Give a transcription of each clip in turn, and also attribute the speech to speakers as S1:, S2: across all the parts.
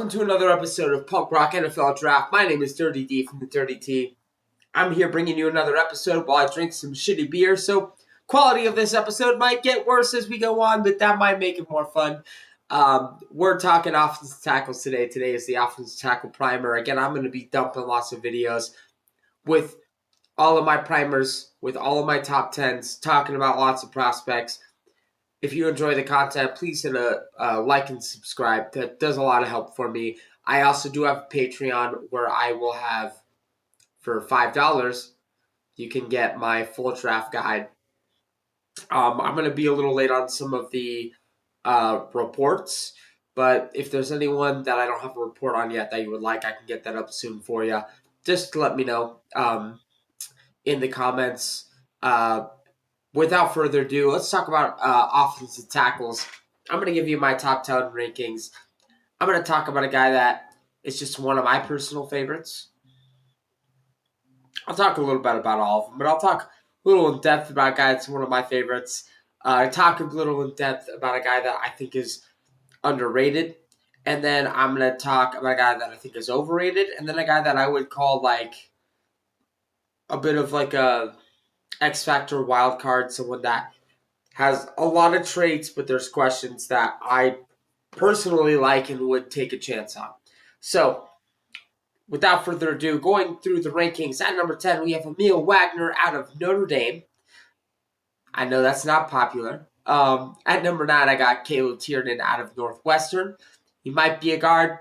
S1: Welcome to another episode of Punk Rock NFL Draft. My name is Dirty D from the Dirty T. I'm here bringing you another episode while I drink some shitty beer, so quality of this episode might get worse as we go on, but that might make it more fun. We're talking offensive tackles today. Today is the offensive tackle primer. Again, I'm going to be dumping lots of videos with all of my primers, with all of my top 10s, talking about lots of prospects. If you enjoy the content, please hit a like and subscribe. That does a lot of help for me. I also do have a Patreon where I will have, for $5, you can get my full draft guide. I'm going to be a little late on some of the reports, but if there's anyone that I don't have a report on yet that you would like, I can get that up soon for you. Just let me know in the comments. Without further ado, let's talk about offensive tackles. I'm going to give you my top 10 rankings. I'm going to talk about a guy that is just one of my personal favorites. I'll talk a little bit about all of them, but I'll talk a little in depth about a guy that's one of my favorites. Talk a little in depth about a guy that I think is underrated. And then I'm going to talk about a guy that I think is overrated. And then a guy that I would call like a bit of like a X Factor wild card, someone that has a lot of traits, but there's questions that I personally like and would take a chance on. So, without further ado, going through the rankings, at number 10, we have Emil Wagner out of Notre Dame. I know that's not popular. At number 9, I got Caleb Tiernan out of Northwestern. He might be a guard.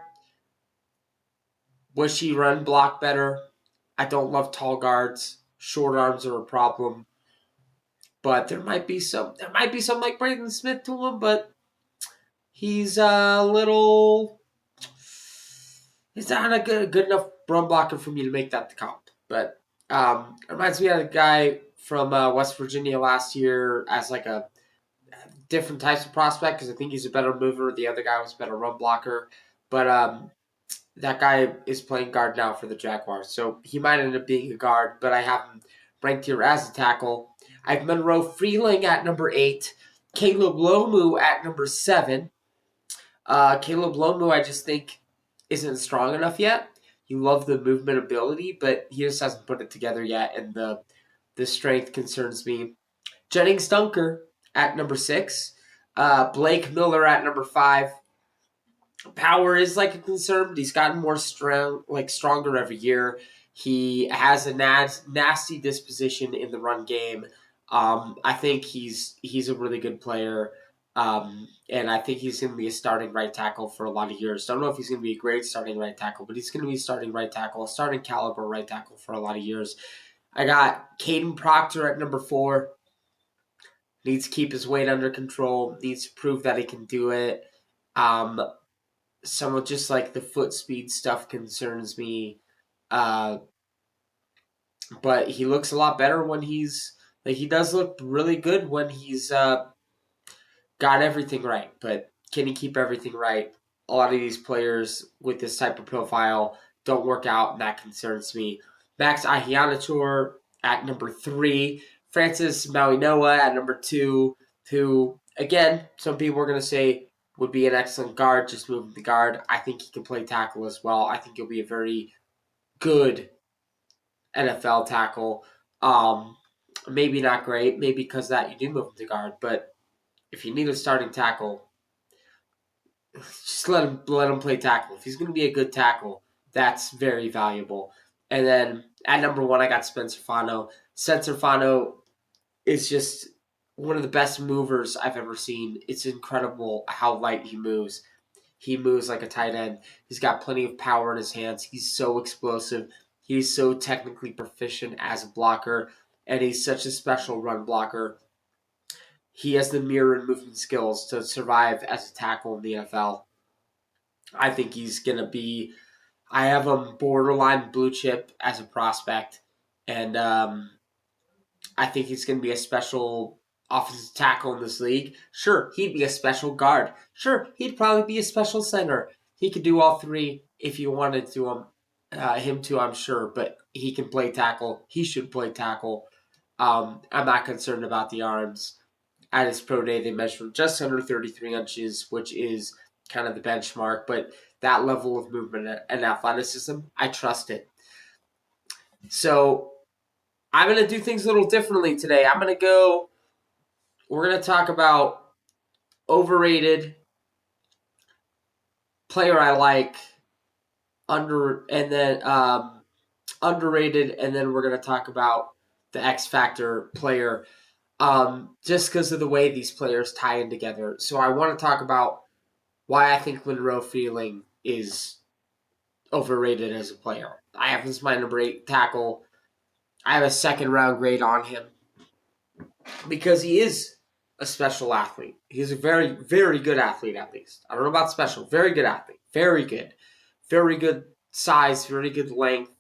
S1: Wish he run block better. I don't love tall guards. Short arms are a problem. But there might be some like Braden Smith to him, but he's a little. He's not a good enough run blocker for me to make that the comp. But it reminds me of a guy from West Virginia last year as like a different types of prospect because I think he's a better mover. The other guy was a better run blocker. But that guy is playing guard now for the Jaguars. So he might end up being a guard, but I have him ranked here as a tackle. I have Monroe Freeling at number 8. Caleb Lomu at number 7. Caleb Lomu, I just think, isn't strong enough yet. You love the movement ability, but he just hasn't put it together yet, and the strength concerns me. Jennings Dunker at number 6. Blake Miller at number 5. Power is like a concern, but he's gotten more stronger every year. He has a nasty disposition in the run game. I think he's a really good player, and I think he's going to be a starting right tackle for a lot of years. Don't know if he's going to be a great starting right tackle, but he's going to be a starting right tackle, a starting caliber right tackle for a lot of years. I got Caden Proctor at number 4. Needs to keep his weight under control. Needs to prove that he can do it. Some of just like the foot speed stuff concerns me. But he looks a lot better when he's like he does look really good when he's got everything right. But can he keep everything right? A lot of these players with this type of profile don't work out, and that concerns me. Max Ahianatur at number 3. Francis Mauinoa at number 2, who, again, some people are going to say would be an excellent guard, just moving the guard. I think he can play tackle as well. I think he'll be a very good NFL tackle. Maybe not great. Maybe because of that you do move him to guard. But if you need a starting tackle, just let him play tackle. If he's going to be a good tackle, that's very valuable. And then at number 1, I got Spencer Fano. Spencer Fano is just one of the best movers I've ever seen. It's incredible how light he moves. He moves like a tight end. He's got plenty of power in his hands. He's so explosive. He's so technically proficient as a blocker, and he's such a special run blocker. He has the mirror and movement skills to survive as a tackle in the NFL. I think he's going to be – I have him borderline blue chip as a prospect, and I think he's going to be a special offensive tackle in this league. Sure, he'd be a special guard. Sure, he'd probably be a special center. He could do all 3 if you wanted him to, I'm sure. But he can play tackle. He should play tackle. I'm not concerned about the arms. At his pro day, they measured just under 33 inches, which is kind of the benchmark, but that level of movement and athleticism, I trust it. So I'm going to do things a little differently today. We're going to talk about overrated, player I like, underrated, and then we're going to talk about the X Factor player, just because of the way these players tie in together. So I want to talk about why I think Monroe Freeling is overrated as a player. I have this my number 8 tackle. I have a second round grade on him because he is a special athlete. He's a very, very good athlete, at least. I don't know about special. Very good athlete. Very good. Very good size, very good length.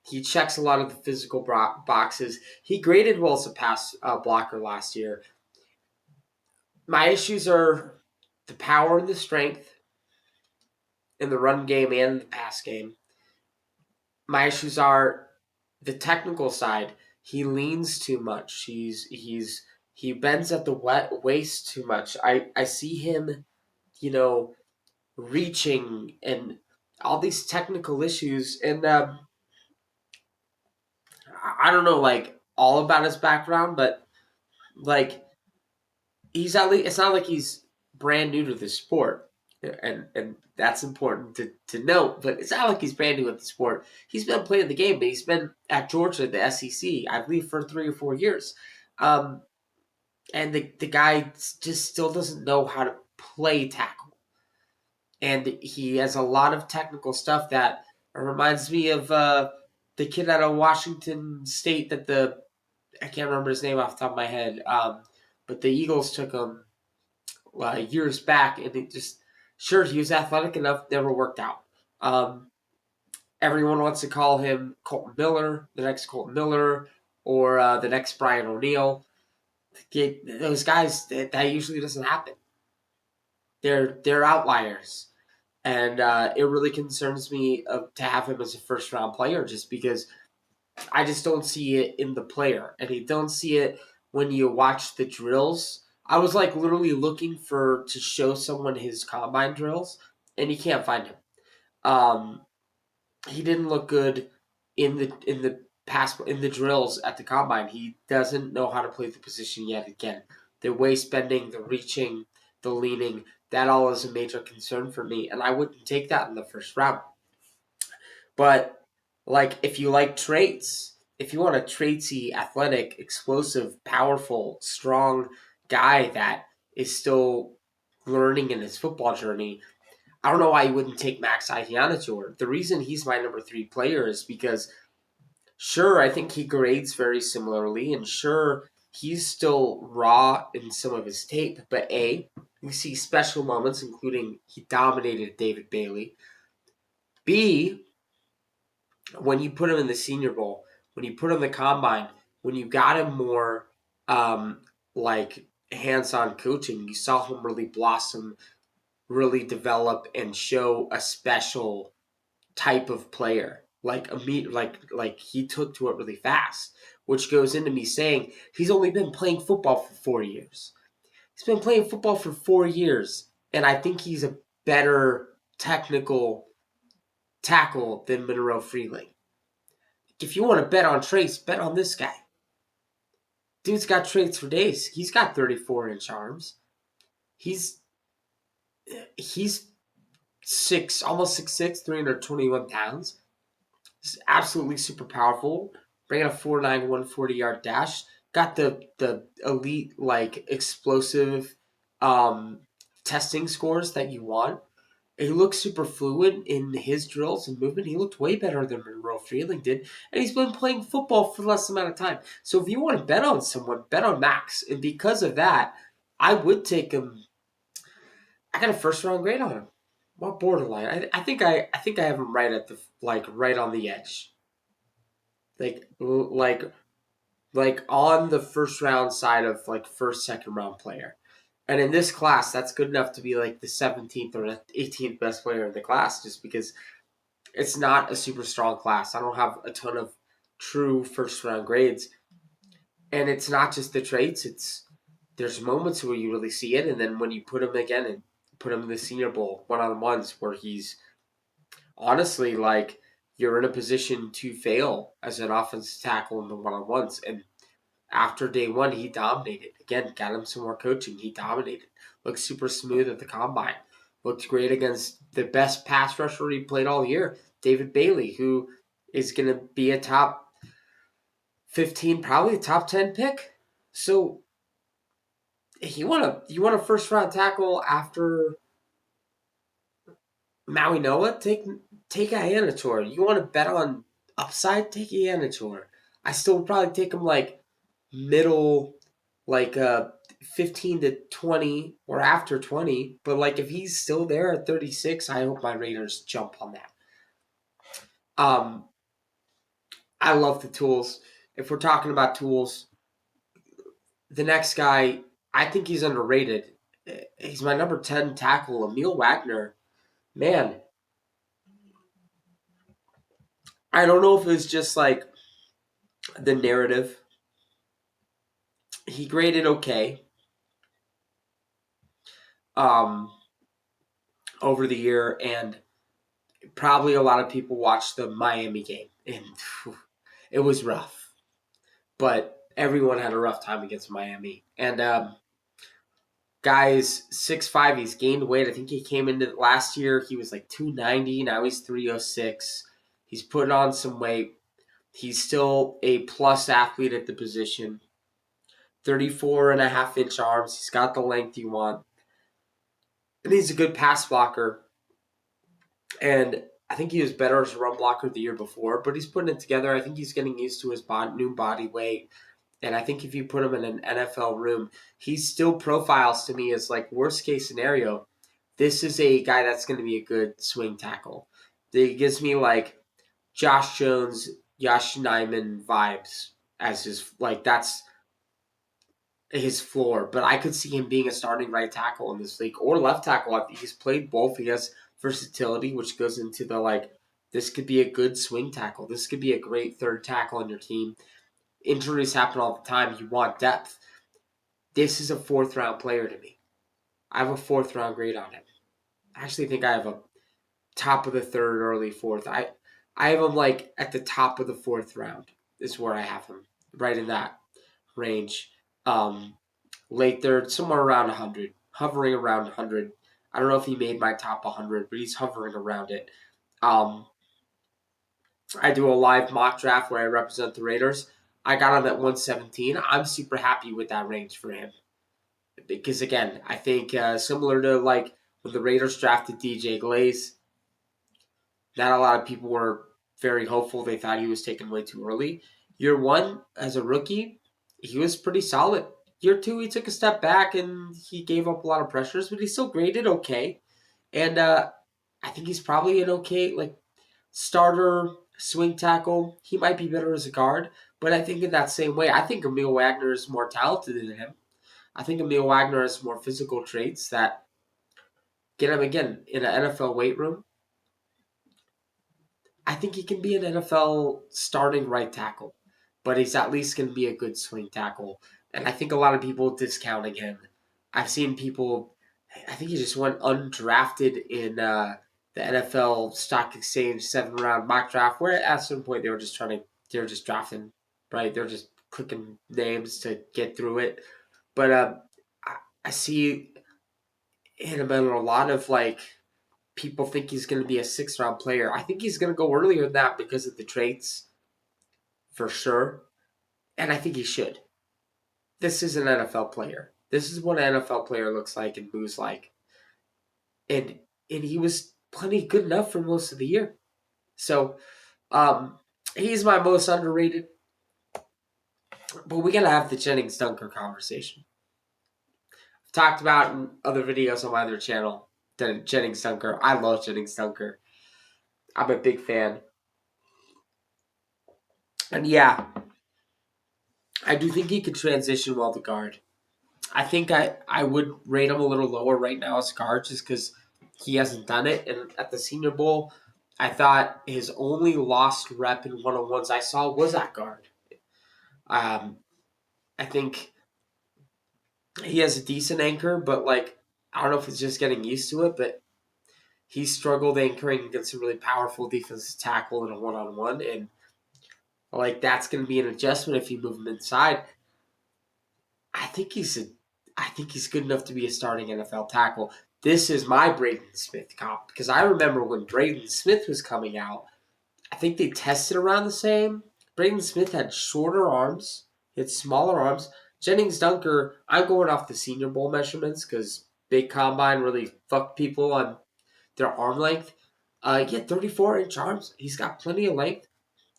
S1: He checks a lot of the physical boxes. He graded well as a pass blocker last year. My issues are the power and the strength in the run game and the pass game. My issues are the technical side. He leans too much. He bends at the waist too much. I see him, reaching and all these technical issues. And I don't know, like, all about his background, but, like, he's at least, it's not like he's brand new to the sport. And that's important to note, but it's not like he's brand new at the sport. He's been playing the game, but he's been at Georgia, the SEC, I believe, for 3 or 4 years. And the guy just still doesn't know how to play tackle. And he has a lot of technical stuff that reminds me of the kid out of Washington State I can't remember his name off the top of my head, but the Eagles took him years back, and it just, sure, he was athletic enough, never worked out. Everyone wants to call him Colton Miller, the next Colton Miller, or the next Brian O'Neill. Those guys, that usually doesn't happen. They're outliers. And it really concerns me to have him as a first-round player just because I just don't see it in the player. And you don't see it when you watch the drills. I was like literally looking to show someone his combine drills, and you can't find him. He didn't look good in the drills at the combine. He doesn't know how to play the position yet again. The waist bending, the reaching, the leaning, that all is a major concern for me, and I wouldn't take that in the first round. But, like, if you like traits, if you want a traitsy, athletic, explosive, powerful, strong guy that is still learning in his football journey, I don't know why you wouldn't take Max Ihianator. The reason he's my number 3 player is because, sure, I think he grades very similarly, and sure, he's still raw in some of his tape, but A, you see special moments, including he dominated David Bailey. B, when you put him in the Senior Bowl, when you put him in the Combine, when you got him more like hands-on coaching, you saw him really blossom, really develop, and show a special type of player. Like he took to it really fast, which goes into me saying he's only been playing football for 4 years. He's been playing football for 4 years, and I think he's a better technical tackle than Monroe Freeling. If you want to bet on traits, bet on this guy. Dude's got traits for days. He's got 34-inch arms. He's almost 6'6", 321 pounds. He's absolutely super powerful. Bringing a 4.9 140-yard dash. Got the elite, like, explosive testing scores that you want. He looks super fluid in his drills and movement. He looked way better than Monroe Freeling did. And he's been playing football for less amount of time. So if you want to bet on someone, bet on Max. And because of that, I would take him. I got a first-round grade on him. What borderline? I think I have him right at right on the edge. Like on the first-round side of, like, first, second-round player. And in this class, that's good enough to be like the 17th or 18th best player in the class just because it's not a super strong class. I don't have a ton of true first-round grades. And it's not just the traits. There's moments where you really see it, and then when you put them again and put him in the Senior Bowl one-on-ones where he's honestly like you're in a position to fail as an offensive tackle in the one-on-ones. And after day one, he dominated. Again, got him some more coaching. He dominated. Looked super smooth at the combine. Looked great against the best pass rusher he played all year, David Bailey, who is going to be a top 15, probably a top 10 pick. So you want a first round tackle after Maui Noah? Take a Anator. You want to bet on upside? Take a Anator. I still would probably take him like middle, like 15 to 20 or after 20. But like if he's still there at 36, I hope my Raiders jump on that. I love the tools. If we're talking about tools, the next guy, I think he's underrated. He's my number 10 tackle, Emil Wagner. Man, I don't know if it's just like the narrative. He graded okay over the year, and probably a lot of people watched the Miami game, and it was rough. But everyone had a rough time against Miami. And guy's 6'5", he's gained weight. I think he came into last year, he was like 290. Now he's 306. He's put on some weight. He's still a plus athlete at the position. 34.5-inch arms. He's got the length you want. And he's a good pass blocker. And I think he was better as a run blocker the year before, but he's putting it together. I think he's getting used to his new body weight. And I think if you put him in an NFL room, he still profiles to me as like worst case scenario. This is a guy that's going to be a good swing tackle. He gives me like Josh Jones, Yosh Nijman vibes as his like that's his floor. But I could see him being a starting right tackle in this league or left tackle. I think he's played both. He has versatility, which goes into the like this could be a good swing tackle. This could be a great third tackle on your team. Injuries happen all the time. You want depth. This is a fourth-round player to me. I have a fourth-round grade on him. I actually think I have a top of the third, early fourth. I have him like at the top of the fourth round is where I have him, right in that range. Late third, somewhere around 100, hovering around 100. I don't know if he made my top 100, but he's hovering around it. I do a live mock draft where I represent the Raiders. I got him at 117. I'm super happy with that range for him. Because, again, I think similar to like when the Raiders drafted DJ Glaze, not a lot of people were very hopeful. They thought he was taken way too early. Year one, as a rookie, he was pretty solid. Year two, he took a step back and he gave up a lot of pressures, but he still graded okay. And I think he's probably an okay like starter swing tackle. He might be better as a guard, but I think in that same way, I think Emil Wagner is more talented than him. I think Emil Wagner has more physical traits that get him again in an NFL weight room. I think he can be an NFL starting right tackle, but he's at least going to be a good swing tackle. And I think a lot of people discounting him. I've seen people. I think he just went undrafted in the NFL Stock Exchange 7-round mock draft. Where at a certain point they were just drafting, right? They're just clicking names to get through it. But I see him in a lot of like people think he's going to be a 6-round player. I think he's going to go earlier than that because of the traits, for sure. And I think he should. This is an NFL player. This is what an NFL player looks like and moves like. And he was plenty good enough for most of the year. So he's my most underrated. But we got to have the Jennings Dunker conversation. I've talked about in other videos on my other channel, Jennings Dunker. I love Jennings Dunker. I'm a big fan. And yeah, I do think he could transition well to guard. I think I would rate him a little lower right now as guard just because he hasn't done it. And at the Senior Bowl, I thought his only lost rep in one-on-ones I saw was at guard. I think he has a decent anchor, but like I don't know if it's just getting used to it, but he struggled anchoring against a really powerful defensive tackle in a one-on-one, and like that's going to be an adjustment if you move him inside. I think he's good enough to be a starting NFL tackle. This is my Braden Smith comp because I remember when Braden Smith was coming out. I think they tested around the same. Braden Smith had shorter arms, he had smaller arms. Jennings Dunker, I'm going off the Senior Bowl measurements because big combine really fucked people on their arm length. He had 34-inch arms. He's got plenty of length.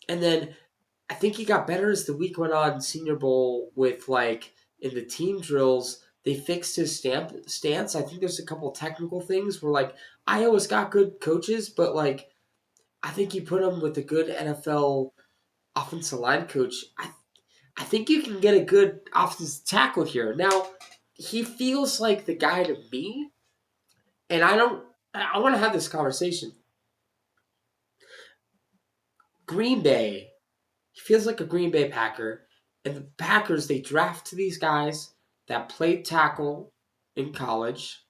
S1: And then I think he got better as the week went on. Senior Bowl with like in the team drills, they fixed his stance. I think there's a couple technical things where like Iowa's got good coaches, but like I think you put him with a good NFL offensive line coach. I think you can get a good offensive tackle here. Now he feels like the guy to me, and I don't. I want to have this conversation. Green Bay. He feels like a Green Bay Packer. And the Packers, they draft these guys that played tackle in college,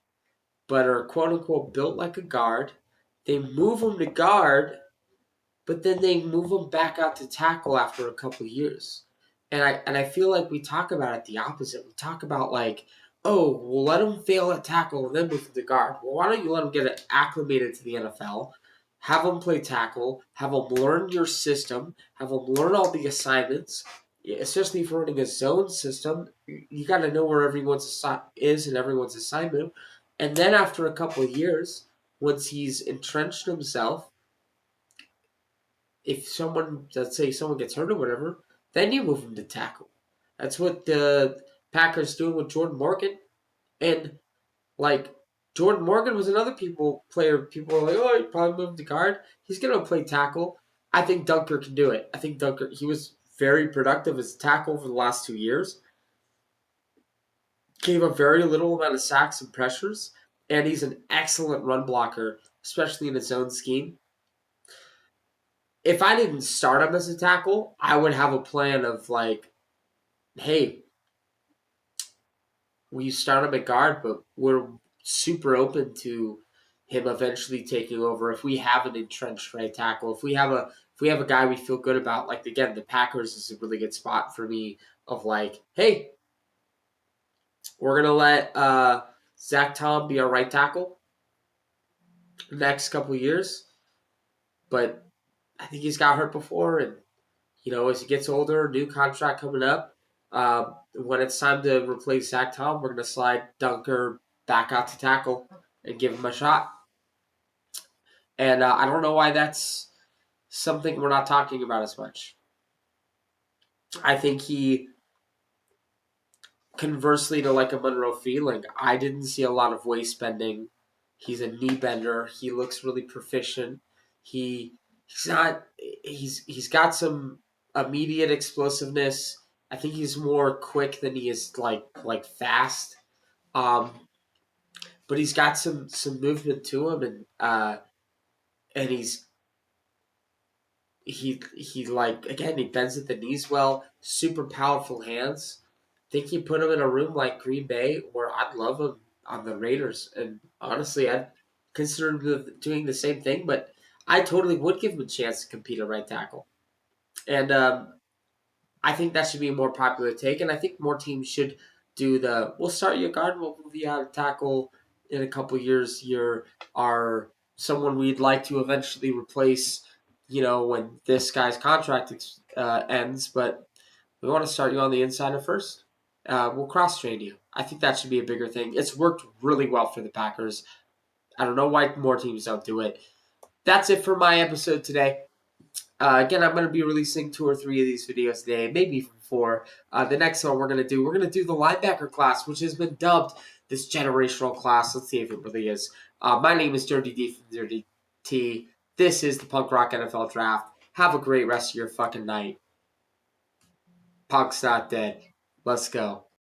S1: but are quote unquote built like a guard. They move them to guard, but then they move them back out to tackle after a couple of years. And I feel like we talk about it the opposite. We talk about like, oh, we'll let them fail at tackle and then move them to guard. Well, why don't you let them get acclimated to the NFL? Have them play tackle. Have them learn your system. Have them learn all the assignments. Especially if you're running a zone system, you got to know where everyone's is and everyone's assignment. And then after a couple of years, once he's entrenched himself, if someone, let's say someone gets hurt or whatever, then you move him to tackle. That's what the Packers doing with Jordan Morgan. And like Jordan Morgan was another player. People were like, oh, he probably moved to guard. He's gonna play tackle. I think Dunker can do it. I think Dunker, he was very productive as a tackle for the last 2 years. Gave up very little amount of sacks and pressures, and he's an excellent run blocker, especially in his own scheme. If I didn't start him as a tackle, I would have a plan of like, hey, we start him at guard, but we're super open to him eventually taking over if we have an entrenched right tackle. If we have a guy we feel good about, like again, the Packers is a really good spot for me of like, hey, we're gonna let Zach Tom be our right tackle the next couple of years, but I think he's got hurt before, and as he gets older, new contract coming up. When it's time to replace Zach Tom, we're going to slide Dunker back out to tackle and give him a shot. And I don't know why that's something we're not talking about as much. I think he, conversely to like a Monroe Feeling, I didn't see a lot of waist bending. He's a knee bender. He looks really proficient. He's got some immediate explosiveness. I think he's more quick than he is like fast. Um, but he's got some movement to him, and he like again he bends at the knees well. Super powerful hands. I think you put him in a room like Green Bay, where I'd love him on the Raiders, and honestly, I'd consider him doing the same thing. But I totally would give him a chance to compete at right tackle, and I think that should be a more popular take, and I think more teams should do we'll start you a guard, we'll move you out of tackle in a couple years. You're are someone we'd like to eventually replace, when this guy's contract ends, but we want to start you on the inside at first. We'll cross train you. I think that should be a bigger thing. It's worked really well for the Packers. I don't know why more teams don't do it. That's it for my episode today. Again, I'm going to be releasing 2 or 3 of these videos today, maybe even 4. The next one we're going to do the linebacker class, which has been dubbed this generational class. Let's see if it really is. My name is Dirty D from Dirty T. This is the Punk Rock NFL Draft. Have a great rest of your fucking night. Punk's not dead. Let's go.